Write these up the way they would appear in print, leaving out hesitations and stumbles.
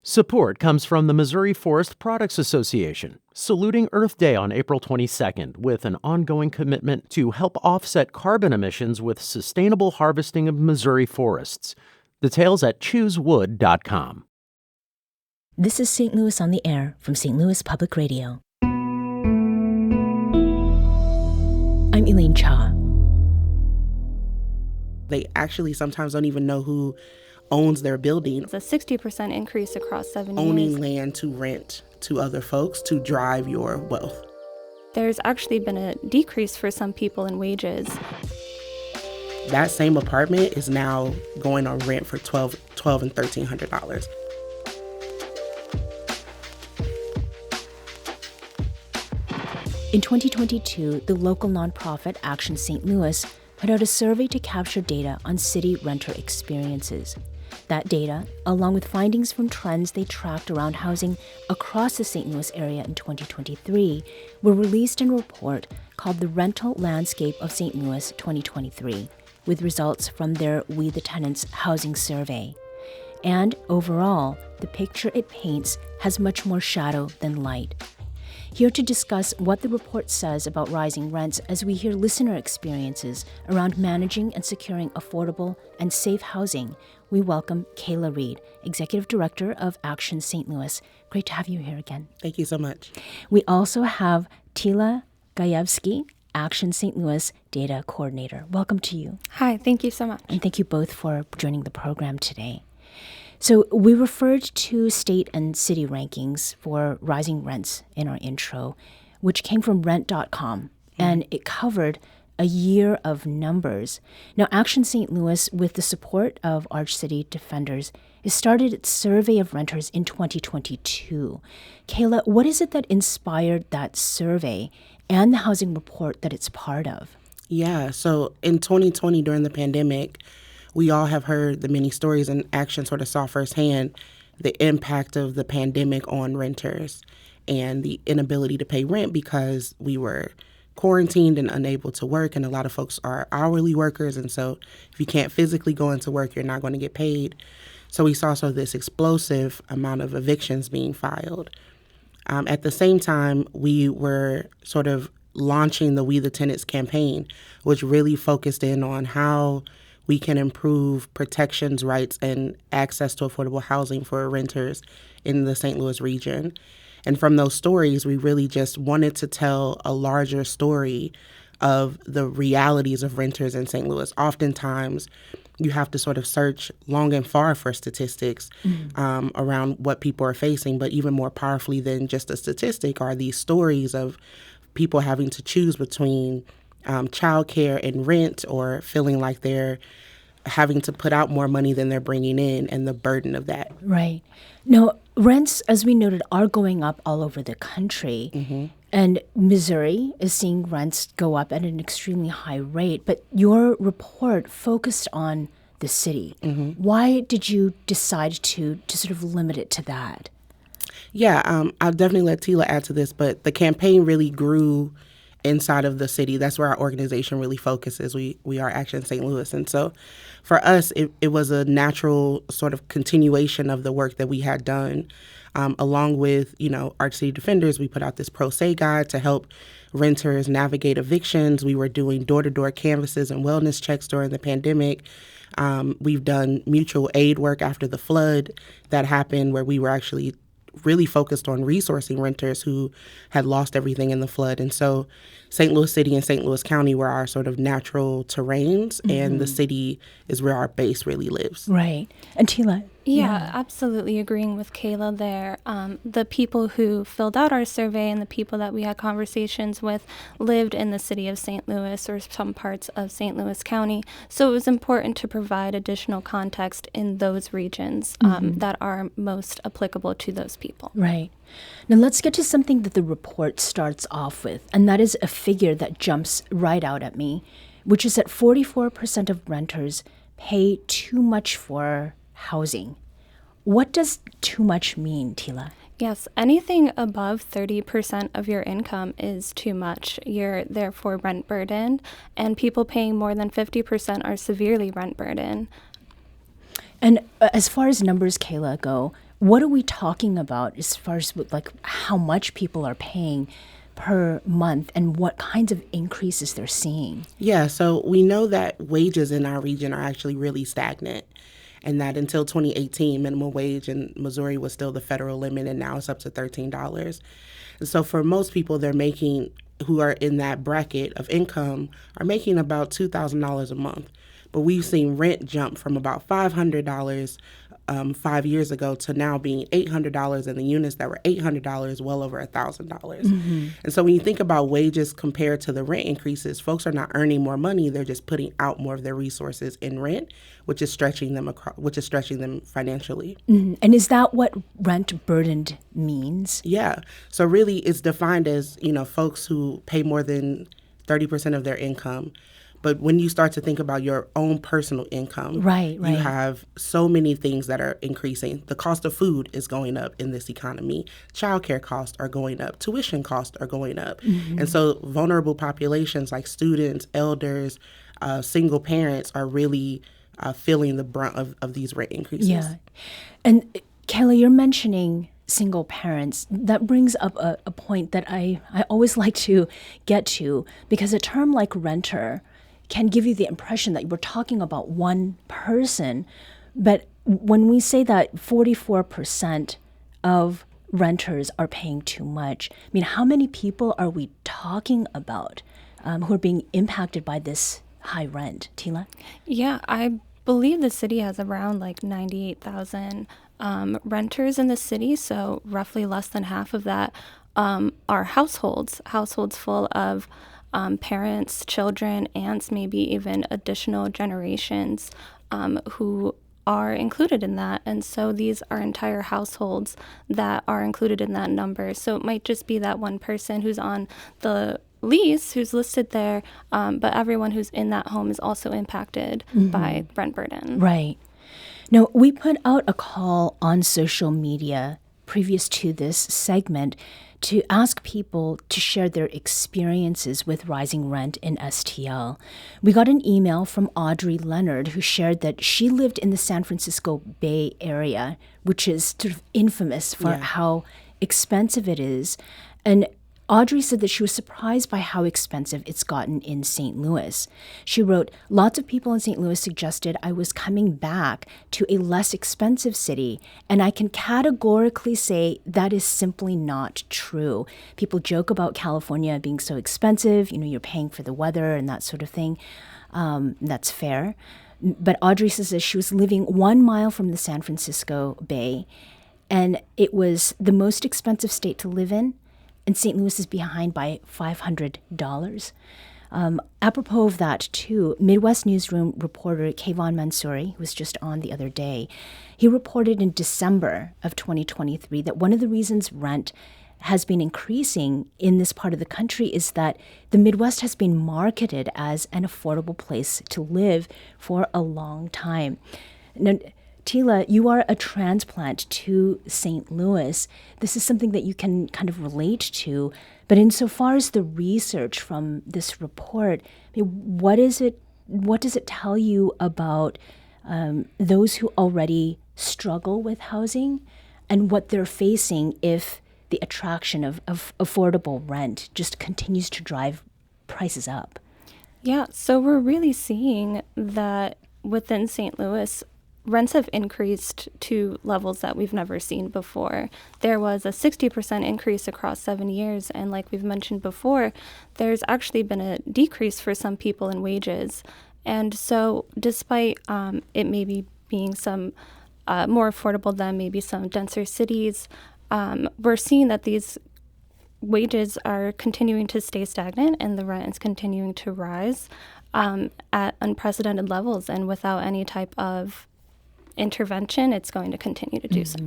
Support comes from the Missouri Forest Products Association, saluting Earth Day on April 22nd with an ongoing commitment to help offset carbon emissions with sustainable harvesting of Missouri forests. Details at choosewood.com. This is St. Louis on the Air from St. Louis Public Radio. I'm Elaine Cha. They actually sometimes don't even know who owns their building. It's a 60% increase across 7 years. Owning land to rent to other folks to drive your wealth. There's actually been a decrease for some people in wages. That same apartment is now going on rent for $1,200 and $1,300. In 2022, the local nonprofit Action St. Louis put out a survey to capture data on city renter experiences. That data, along with findings from trends they tracked around housing across the St. Louis area in 2023, were released in a report called The Rental Landscape of St. Louis 2023, with results from their We the Tenants housing survey. And overall, the picture it paints has much more shadow than light. Here to discuss what the report says about rising rents as we hear listener experiences around managing and securing affordable and safe housing, we welcome Kayla Reed, Executive Director of Action St. Louis. Great to have you here again. Thank you so much. We also have Tila Gajewski, Action St. Louis Data Coordinator. Welcome to you. Hi, thank you so much. And thank you both for joining the program today. So we referred to state and city rankings for rising rents in our intro, which came from rent.com, and it covered a year of numbers. Now, Action St. Louis, with the support of Arch City Defenders, has started its survey of renters in 2022. Kayla, what is it that inspired that survey and the housing report that it's part of? Yeah, so in 2020 during the pandemic, we all have heard the many stories, and Action sort of saw firsthand the impact of the pandemic on renters and the inability to pay rent because we were quarantined and unable to work, and a lot of folks are hourly workers, and so if you can't physically go into work, you're not going to get paid. So we saw sort of this explosive amount of evictions being filed. At the same time, we were sort of launching the We the Tenants campaign, which really focused in on how we can improve protections, rights, and access to affordable housing for renters in the St. Louis region. And from those stories, we really just wanted to tell a larger story of the realities of renters in St. Louis. Oftentimes, you have to sort of search long and far for statistics around what people are facing, but even more powerfully than just a statistic are these stories of people having to choose between childcare and rent, or feeling like they're having to put out more money than they're bringing in, and the burden of that. Right. Now, rents, as we noted, are going up all over the country. Mm-hmm. And Missouri is seeing rents go up at an extremely high rate. But your report focused on the city. Mm-hmm. Why did you decide to sort of limit it to that? Yeah, I'll definitely let Tila add to this, but the campaign really grew inside of the city. That's where our organization really focuses. We are Action St. Louis. And so for us, it was a natural sort of continuation of the work that we had done. Along with, Arch City Defenders, we put out this Pro Se guide to help renters navigate evictions. We were doing door-to-door canvases and wellness checks during the pandemic. We've done mutual aid work after the flood that happened, where we were actually really focused on resourcing renters who had lost everything in the flood. And so St. Louis City and St. Louis County were our sort of natural terrains, and the city is where our base really lives. Right. And Tila? Yeah, absolutely agreeing with Kayla there. The people who filled out our survey and the people that we had conversations with lived in the city of St. Louis or some parts of St. Louis County. So it was important to provide additional context in those regions that are most applicable to those people. Right. Now let's get to something that the report starts off with, and that is a figure that jumps right out at me, which is that 44% of renters pay too much for housing. What does too much mean, Tila? Yes, anything above 30% of your income is too much. You're therefore rent burdened, and people paying more than 50% are severely rent burdened. And as far as numbers, Kayla, go, what are we talking about as far as like how much people are paying per month and what kinds of increases they're seeing? Yeah, so we know that wages in our region are actually really stagnant, and that until 2018, minimum wage in Missouri was still the federal limit, and now it's up to $13. And so for most people, they're making, who are in that bracket of income, are making about $2,000 a month. But we've seen rent jump from about $500 5 years ago to now being $800, and the units that were $800 well over $1,000. And so when you think about wages compared to the rent increases, folks are not earning more money; they're just putting out more of their resources in rent, which is stretching them financially. And is that what rent burdened means? Yeah. So really, it's defined as folks who pay more than 30% of their income. But when you start to think about your own personal income, Right. you have so many things that are increasing. The cost of food is going up in this economy. Childcare costs are going up. Tuition costs are going up. And so vulnerable populations like students, elders, single parents are really feeling the brunt of these rate increases. Yeah. And Kayla, you're mentioning single parents. That brings up a point that I always like to get to, because a term like renter can give you the impression that we're talking about one person. But when we say that 44% of renters are paying too much, I mean, how many people are we talking about who are being impacted by this high rent? Tila? Yeah, I believe the city has around like 98,000 renters in the city, so roughly less than half of that are households full of parents, children, aunts, maybe even additional generations who are included in that. And so these are entire households that are included in that number. So it might just be that one person who's on the lease who's listed there, but everyone who's in that home is also impacted by rent burden. Right. Now, we put out a call on social media previous to this segment to ask people to share their experiences with rising rent in STL. We got an email from Audrey Leonard, who shared that she lived in the San Francisco Bay Area, which is sort of infamous for how expensive it is. And Audrey said that she was surprised by how expensive it's gotten in St. Louis. She wrote, "Lots of people in St. Louis suggested I was coming back to a less expensive city, and I can categorically say that is simply not true. People joke about California being so expensive, you're paying for the weather and that sort of thing. That's fair." But Audrey says that she was living 1 mile from the San Francisco Bay, and it was the most expensive state to live in, and St. Louis is behind by $500. Apropos of that, too, Midwest Newsroom reporter Kayvon Mansouri, who was just on the other day, he reported in December of 2023 that one of the reasons rent has been increasing in this part of the country is that the Midwest has been marketed as an affordable place to live for a long time. Now, Tila, you are a transplant to St. Louis. This is something that you can kind of relate to. But insofar as the research from this report, what does it tell you about those who already struggle with housing and what they're facing if the attraction of affordable rent just continues to drive prices up? Yeah, so we're really seeing that within St. Louis, rents have increased to levels that we've never seen before. There was a 60% increase across 7 years, and like we've mentioned before, there's actually been a decrease for some people in wages. And so despite it maybe being some more affordable than maybe some denser cities, we're seeing that these wages are continuing to stay stagnant and the rent is continuing to rise at unprecedented levels, and without any type of intervention, it's going to continue to do so.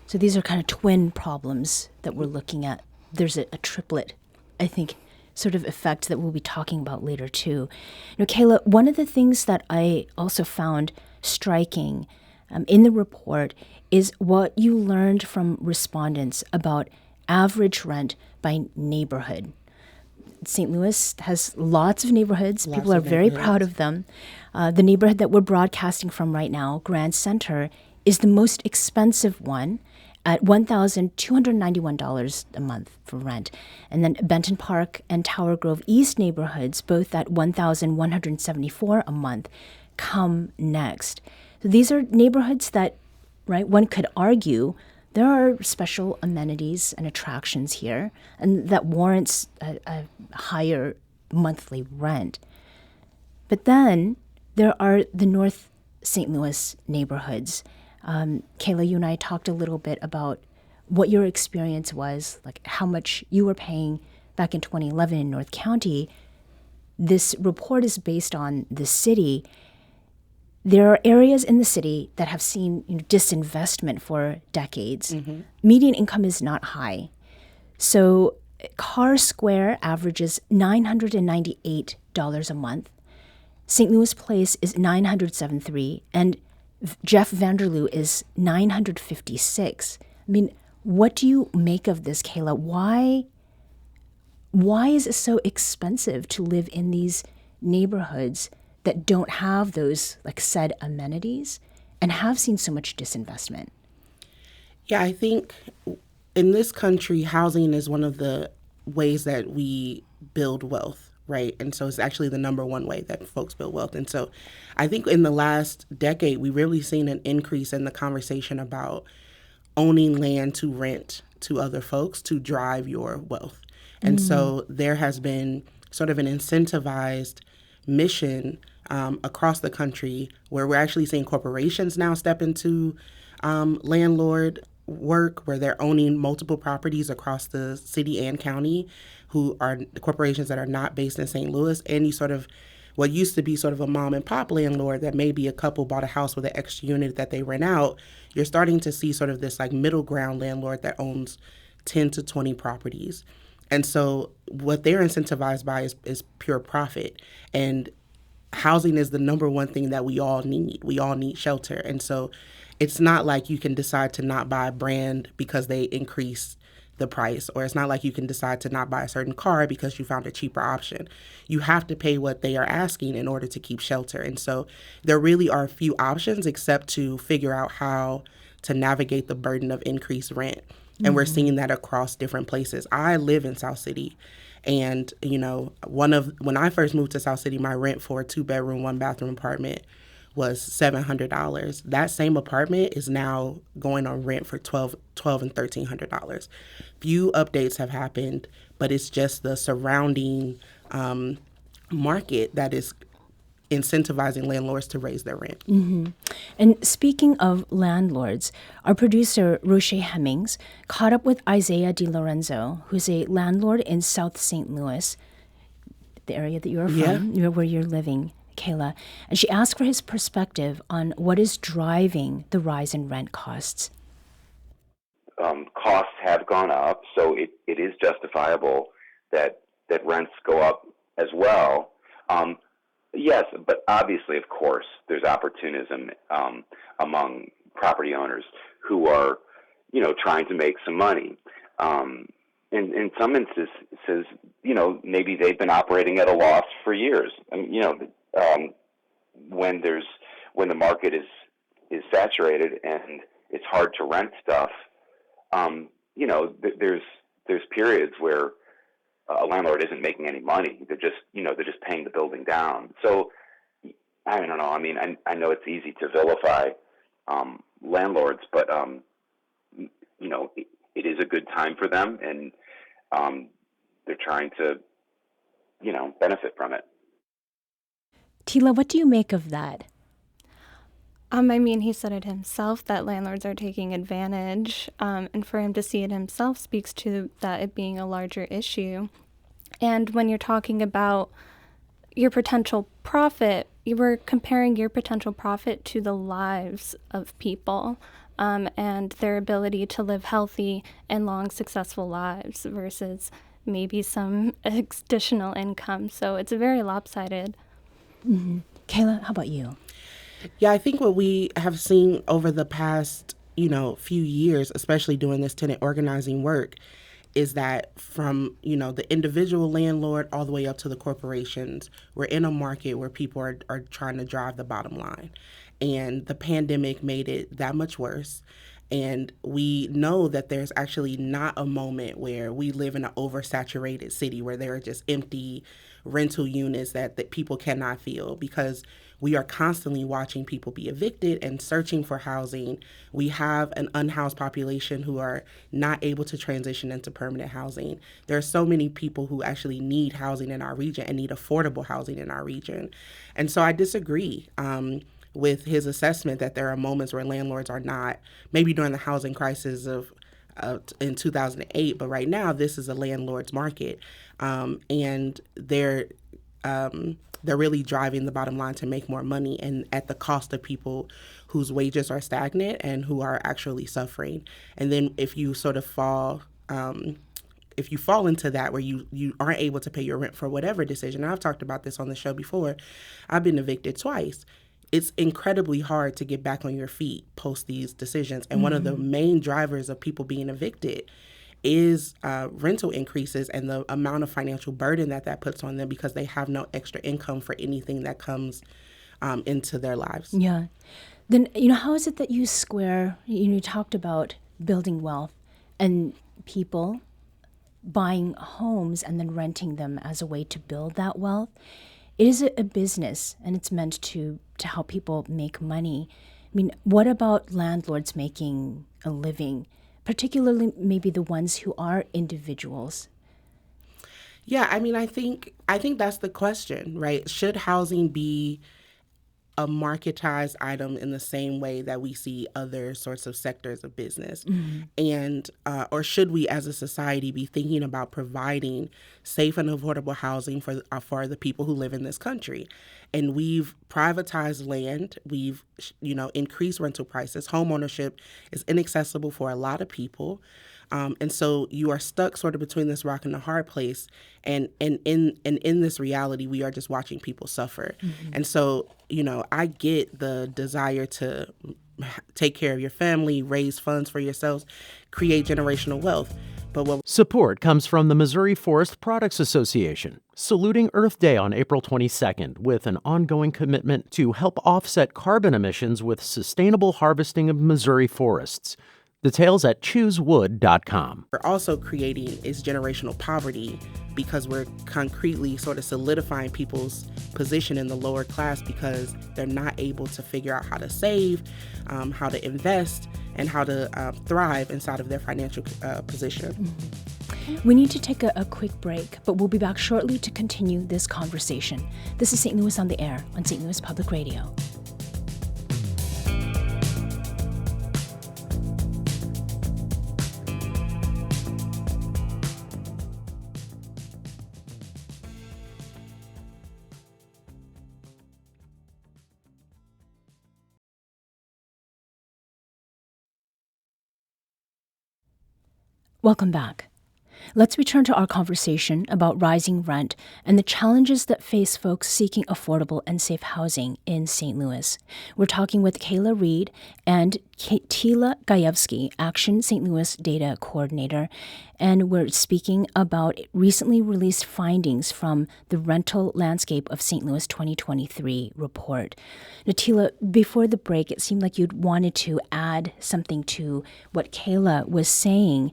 So these are kind of twin problems that we're looking at. There's a triplet, I think, sort of effect that we'll be talking about later too. Kayla, one of the things that I also found striking in the report is what you learned from respondents about average rent by neighborhood. St. Louis has lots of neighborhoods. People are very proud of them. The neighborhood that we're broadcasting from right now, Grand Center, is the most expensive one. at $1,291 a month for rent. And then Benton Park and Tower Grove East neighborhoods, both at $1,174 a month, come next. So these are neighborhoods that, right, one could argue there are special amenities and attractions here, and that warrants a higher monthly rent. But then there are the North St. Louis neighborhoods. Kayla, you and I talked a little bit about what your experience was, like how much you were paying back in 2011 in North County. This report is based on the city. There are areas in the city that have seen disinvestment for decades. Mm-hmm. Median income is not high. So Carr Square averages $998 a month. St. Louis Place is $973, and Jeff Vanderloo is $956. I mean, what do you make of this, Kayla? Why is it so expensive to live in these neighborhoods that don't have those, like, said amenities and have seen so much disinvestment? Yeah, I think in this country, housing is one of the ways that we build wealth, right? And so it's actually the number one way that folks build wealth. And so I think in the last decade, we've really seen an increase in the conversation about owning land to rent to other folks to drive your wealth. And so there has been sort of an incentivized mission across the country where we're actually seeing corporations now step into landlord work, where they're owning multiple properties across the city and county, who are corporations that are not based in St. Louis. And you sort of, what used to be sort of a mom and pop landlord that maybe a couple bought a house with an extra unit that they rent out, you're starting to see sort of this like middle ground landlord that owns 10 to 20 properties. And so what they're incentivized by is pure profit. And housing is the number one thing that we all need. We all need shelter. And so it's not like you can decide to not buy a brand because they increase the price, or it's not like you can decide to not buy a certain car because you found a cheaper option. You have to pay what they are asking in order to keep shelter. And so there really are few options except to figure out how to navigate the burden of increased rent. And we're seeing that across different places. I live in South City. And, you know, when I first moved to South City, my rent for a 2-bedroom, 1-bathroom apartment was $700. That same apartment is now going on rent for $1,200 and $1,300. Few updates have happened, but it's just the surrounding market that is incentivizing landlords to raise their rent. Mm-hmm. And speaking of landlords, our producer, Roche Hemmings, caught up with Isaiah DiLorenzo, who's a landlord in South St. Louis, the area that you're from, where you're living, Kayla. And she asked for his perspective on what is driving the rise in rent costs. Costs have gone up, so it is justifiable that rents go up as well. Yes, but obviously, of course, there's opportunism among property owners who are, trying to make some money. In some instances, maybe they've been operating at a loss for years. When the market is saturated and it's hard to rent stuff, there's periods where a landlord isn't making any money. They're just paying the building down. So I don't know. I mean, I know it's easy to vilify landlords, but it is a good time for them, and they're trying to benefit from it. Tila, what do you make of that? He said it himself that landlords are taking advantage, and for him to see it himself speaks to that it being a larger issue. And when you're talking about your potential profit, you were comparing your potential profit to the lives of people and their ability to live healthy and long, successful lives versus maybe some additional income. So it's very lopsided. Mm-hmm. Kayla, how about you? Yeah, I think what we have seen over the past, few years, especially doing this tenant organizing work, is that from, the individual landlord all the way up to the corporations, we're in a market where people are trying to drive the bottom line. And the pandemic made it that much worse. And we know that there's actually not a moment where we live in an oversaturated city where there are just empty rental units that people cannot fill, because we are constantly watching people be evicted and searching for housing. We have an unhoused population who are not able to transition into permanent housing. There are so many people who actually need housing in our region and need affordable housing in our region. And so I disagree with his assessment that there are moments where landlords are not, maybe during the housing crisis of in 2008, but right now this is a landlord's market, and they're really driving the bottom line to make more money, and at the cost of people whose wages are stagnant and who are actually suffering. And then if you sort of fall into that where you aren't able to pay your rent for whatever decision, and I've talked about this on the show before, I've been evicted twice. It's incredibly hard to get back on your feet post these decisions. And one of the main drivers of people being evicted is rental increases and the amount of financial burden that puts on them, because they have no extra income for anything that comes into their lives. Yeah. Then, how is it that you square, you talked about building wealth and people buying homes and then renting them as a way to build that wealth? It is a business, and it's meant to help people make money. I mean, what about landlords making a living, particularly maybe the ones who are individuals? Yeah, I mean, I think that's the question, right? Should housing be a marketized item in the same way that we see other sorts of sectors of business? And or should we as a society be thinking about providing safe and affordable housing for the people who live in this country? And we've privatized land, we've increased rental prices, home ownership is inaccessible for a lot of people. And so you are stuck sort of between this rock and a hard place. And in this reality, we are just watching people suffer. And so, I get the desire to take care of your family, raise funds for yourselves, create generational wealth. But Support comes from the Missouri Forest Products Association, saluting Earth Day on April 22nd with an ongoing commitment to help offset carbon emissions with sustainable harvesting of Missouri forests. Details at choosewood.com. we're also creating is generational poverty, because we're concretely sort of solidifying people's position in the lower class because they're not able to figure out how to save, how to invest, and how to thrive inside of their financial position. We need to take a quick break, but we'll be back shortly to continue this conversation. This is St. Louis on the Air on St. Louis Public Radio. Welcome back. Let's return to our conversation about rising rent and the challenges that face folks seeking affordable and safe housing in St. Louis. We're talking with Kayla Reed and Tila Gajewski, Action St. Louis Data Coordinator, and we're speaking about recently released findings from the Rental Landscape of St. Louis 2023 report. Now, Tila, before the break, it seemed like you'd wanted to add something to what Kayla was saying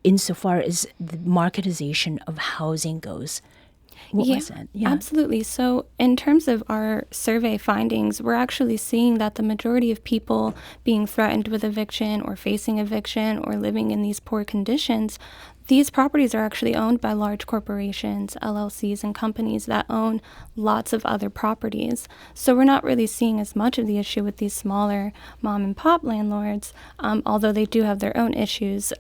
insofar as the marketization of housing goes. What was it? Yeah, absolutely. So in terms of our survey findings, we're actually seeing that the majority of people being threatened with eviction or facing eviction or living in these poor conditions, these properties are actually owned by large corporations, LLCs, and companies that own lots of other properties. So we're not really seeing as much of the issue with these smaller mom and pop landlords, although they do have their own issues,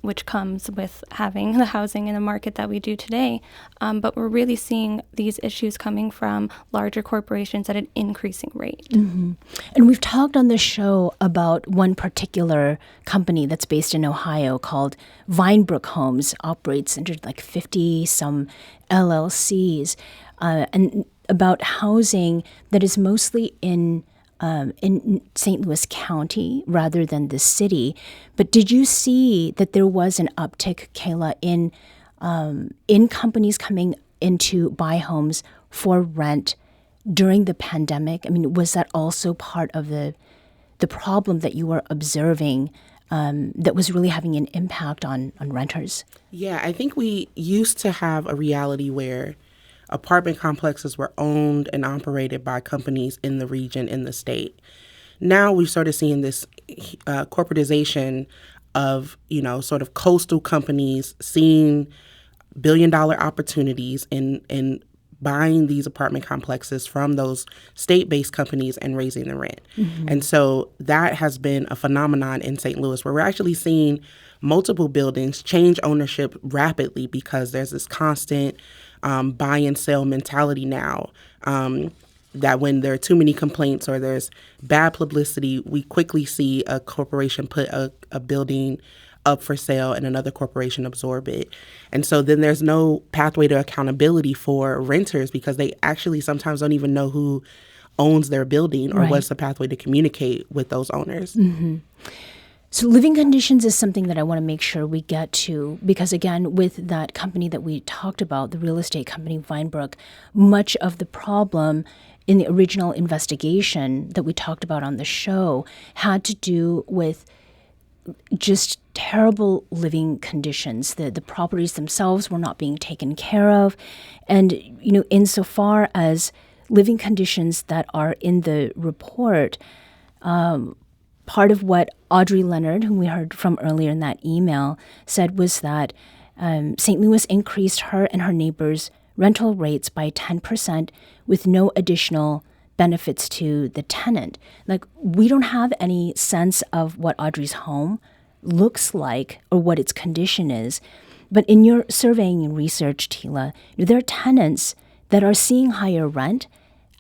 which comes with having the housing in the market that we do today. But we're really seeing these issues coming from larger corporations at an increasing rate. Mm-hmm. And we've talked on the show about one particular company that's based in Ohio called Vinebrook Homes, operates under like 50 some LLCs, and about housing that is mostly in St. Louis County rather than the city. But did you see that there was an uptick, Kayla, in companies coming in to buy homes for rent during the pandemic? I mean, was that also part of the problem that you were observing that was really having an impact on renters? Yeah, I think we used to have a reality where apartment complexes were owned and operated by companies in the region, in the state. Now we've started seeing this corporatization of, sort of coastal companies seeing billion-dollar opportunities in buying these apartment complexes from those state-based companies and raising the rent. And so that has been a phenomenon in St. Louis where we're actually seeing multiple buildings change ownership rapidly because there's this constant buy and sell mentality now, that when there are too many complaints or there's bad publicity, we quickly see a corporation put a building up for sale and another corporation absorb it. And so then there's no pathway to accountability for renters because they actually sometimes don't even know who owns their building or what's the pathway to communicate with those owners. So living conditions is something that I want to make sure we get to because, again, with that company that we talked about, the real estate company Vinebrook, much of the problem in the original investigation that we talked about on the show had to do with just terrible living conditions. The properties themselves were not being taken care of. And, insofar as living conditions that are in the report, part of what Audrey Leonard, whom we heard from earlier in that email, said was that St. Louis increased her and her neighbors' rental rates by 10% with no additional benefits to the tenant. Like, we don't have any sense of what Audrey's home looks like or what its condition is. But in your surveying and research, Tila, there are tenants that are seeing higher rent.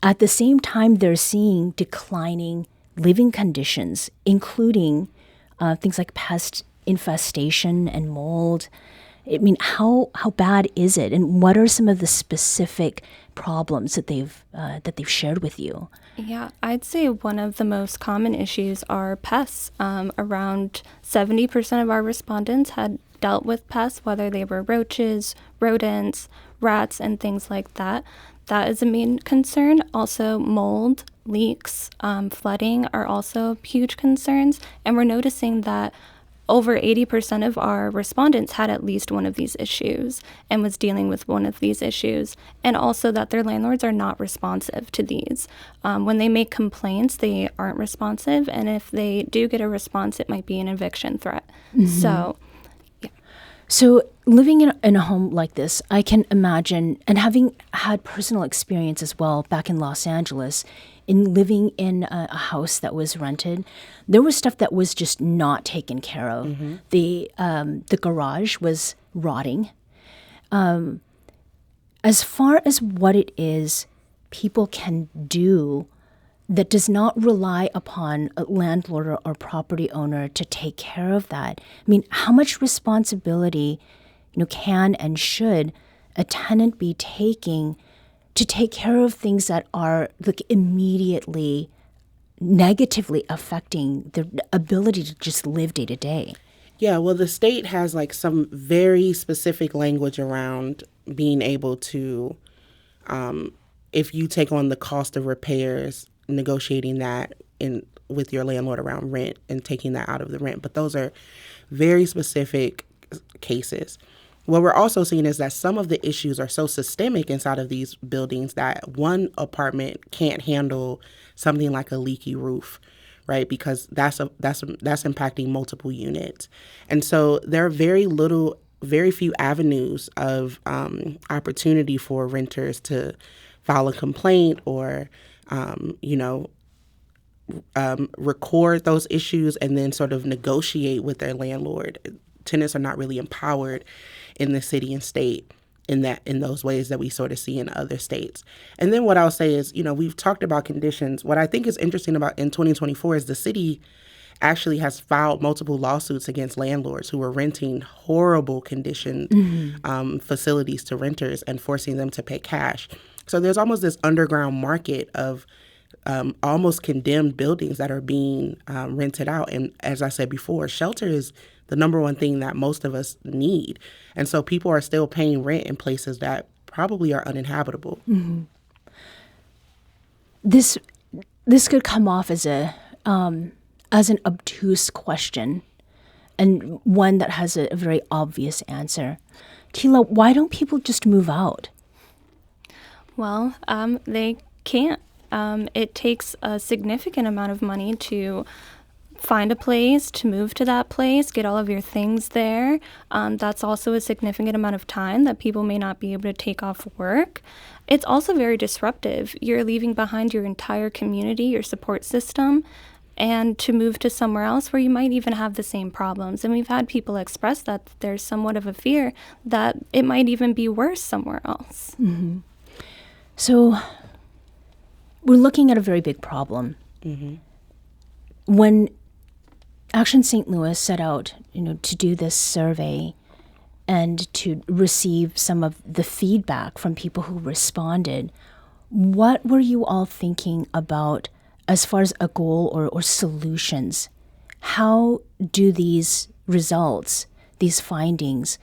At the same time, they're seeing declining living conditions, including things like pest infestation and mold. I mean, how bad is it, and what are some of the specific problems that they've shared with you? Yeah, I'd say one of the most common issues are pests. Around 70% of our respondents had dealt with pests, whether they were roaches, rodents, rats, and things like that. That is a main concern. Also, mold, leaks, flooding are also huge concerns. And we're noticing that over 80% of our respondents had at least one of these issues and was dealing with one of these issues. And also that their landlords are not responsive to these. When they make complaints, they aren't responsive. And if they do get a response, it might be an eviction threat. So living in a home like this, I can imagine, and having had personal experience as well back in Los Angeles, in living in a house that was rented, there was stuff that was just not taken care of. The garage was rotting. As far as what it is people can do that does not rely upon a landlord or property owner to take care of that. I mean, how much responsibility, can and should a tenant be taking to take care of things that are like immediately negatively affecting their ability to just live day to day? Yeah, well, the state has like some very specific language around being able to, if you take on the cost of repairs, negotiating that with your landlord around rent and taking that out of the rent. But those are very specific cases. What we're also seeing is that some of the issues are so systemic inside of these buildings that one apartment can't handle something like a leaky roof, right? Because that's impacting multiple units. And so there are very few avenues of opportunity for renters to file a complaint or record those issues and then sort of negotiate with their landlord. Tenants are not really empowered in the city and state in those ways that we sort of see in other states. And then what I'll say is, we've talked about conditions. What I think is interesting about in 2024 is the city actually has filed multiple lawsuits against landlords who were renting horrible conditioned facilities to renters and forcing them to pay cash. So there's almost this underground market of almost condemned buildings that are being rented out. And as I said before, shelter is the number one thing that most of us need. And so people are still paying rent in places that probably are uninhabitable. This could come off as an obtuse question, and one that has a very obvious answer. Keila, why don't people just move out? Well, they can't. It takes a significant amount of money to find a place, to move to that place, get all of your things there. That's also a significant amount of time that people may not be able to take off work. It's also very disruptive. You're leaving behind your entire community, your support system, and to move to somewhere else where you might even have the same problems. And we've had people express that there's somewhat of a fear that it might even be worse somewhere else. Mm-hmm. So we're looking at a very big problem. Mm-hmm. When Action St. Louis set out, to do this survey and to receive some of the feedback from people who responded, what were you all thinking about as far as a goal or solutions? How do these results, these findings,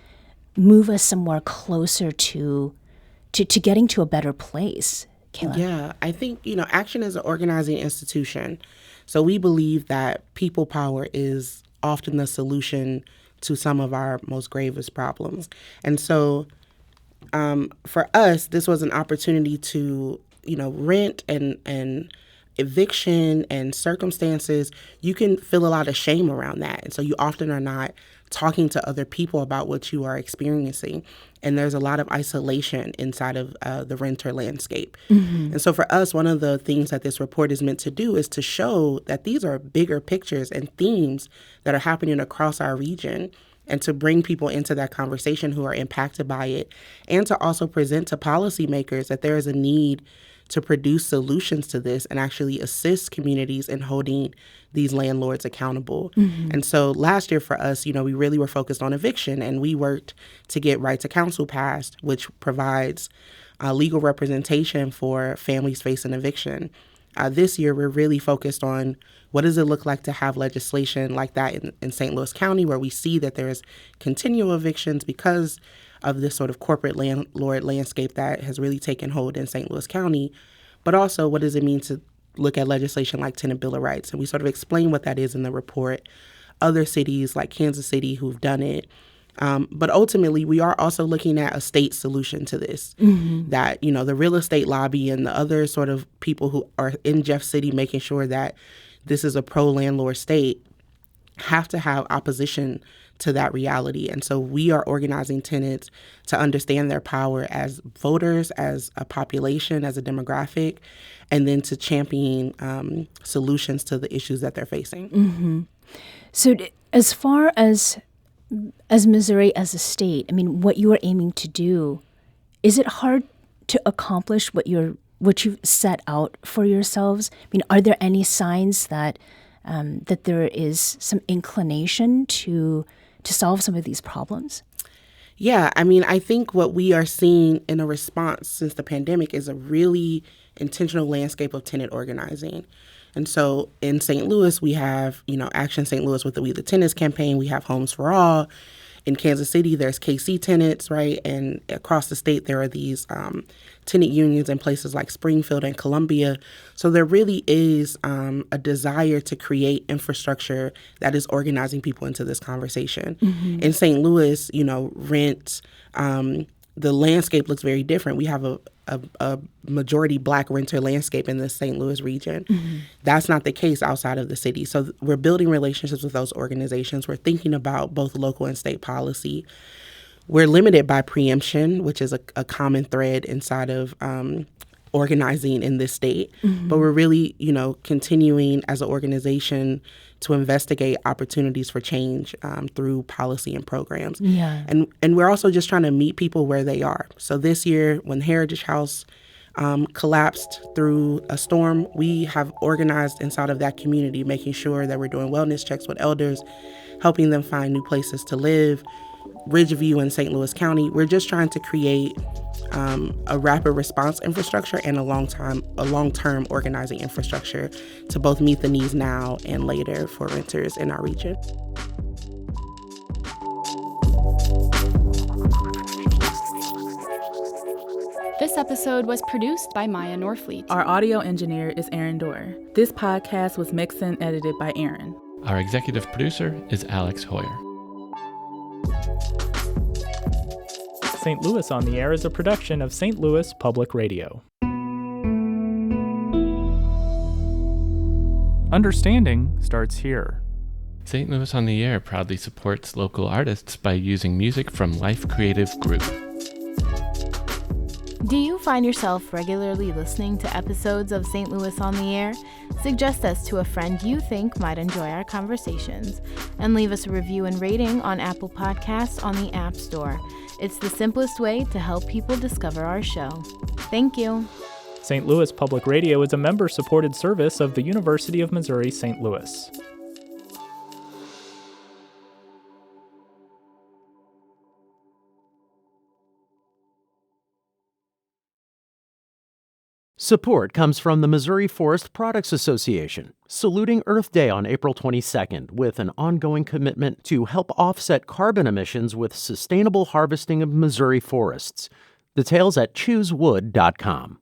move us somewhere closer to getting to a better place? Keila? Yeah, I think, Action is an organizing institution. So we believe that people power is often the solution to some of our most gravest problems. And so for us, this was an opportunity to, rent and eviction and circumstances, you can feel a lot of shame around that. And so you often are not talking to other people about what you are experiencing. And there's a lot of isolation inside of the renter landscape. Mm-hmm. And so for us, one of the things that this report is meant to do is to show that these are bigger pictures and themes that are happening across our region, and to bring people into that conversation who are impacted by it, and to also present to policymakers that there is a need to produce solutions to this and actually assist communities in holding these landlords accountable. Mm-hmm. And so last year for us, we really were focused on eviction, and we worked to get Right to Counsel passed, which provides legal representation for families facing eviction. This year, we're really focused on what does it look like to have legislation like that in St. Louis County, where we see that there is continual evictions because of this sort of corporate landlord landscape that has really taken hold in St. Louis County. But also, what does it mean to look at legislation like Tenant Bill of Rights? And we sort of explain what that is in the report. Other cities like Kansas City who've done it. But ultimately, we are also looking at a state solution to this, mm-hmm. that, the real estate lobby and the other sort of people who are in Jeff City making sure that this is a pro-landlord state have to have opposition to that reality. And so we are organizing tenants to understand their power as voters, as a population, as a demographic, and then to champion solutions to the issues that they're facing. Mm-hmm. So as far as Missouri as a state, what you are aiming to do, is it hard to accomplish what you've set out for yourselves? Are there any signs that there is some inclination to solve some of these problems? Yeah, I think what we are seeing in a response since the pandemic is a really intentional landscape of tenant organizing. And so in St. Louis, we have, Action St. Louis with the We the Tenants campaign. We have Homes for All. In Kansas City, there's KC Tenants, right? And across the state, there are these tenant unions in places like Springfield and Columbia. So there really is a desire to create infrastructure that is organizing people into this conversation. Mm-hmm. In St. Louis, rent, the landscape looks very different. We have a majority Black renter landscape in the St. Louis region. Mm-hmm. That's not the case outside of the city. So we're building relationships with those organizations. We're thinking about both local and state policy. We're limited by preemption, which is a common thread inside of organizing in this state. Mm-hmm. But we're really, continuing as an organization to investigate opportunities for change through policy and programs. Yeah. And we're also just trying to meet people where they are. So this year, when Heritage House collapsed through a storm, we have organized inside of that community, making sure that we're doing wellness checks with elders, helping them find new places to live. Ridgeview in St. Louis County, we're just trying to create a rapid response infrastructure and a long-term organizing infrastructure to both meet the needs now and later for renters in our region. This episode was produced by Maya Norfleet. Our audio engineer is Aaron Dorr. This podcast was mixed and edited by Aaron. Our executive producer is Alex Hoyer. St. Louis on the Air is a production of St. Louis Public Radio. Understanding starts here. St. Louis on the Air proudly supports local artists by using music from Life Creative Group. Do you find yourself regularly listening to episodes of St. Louis on the Air? Suggest us to a friend you think might enjoy our conversations, and leave us a review and rating on Apple Podcasts on the App Store. It's the simplest way to help people discover our show. Thank you. St. Louis Public Radio is a member-supported service of the University of Missouri St. Louis. Support comes from the Missouri Forest Products Association, saluting Earth Day on April 22nd with an ongoing commitment to help offset carbon emissions with sustainable harvesting of Missouri forests. Details at choosewood.com.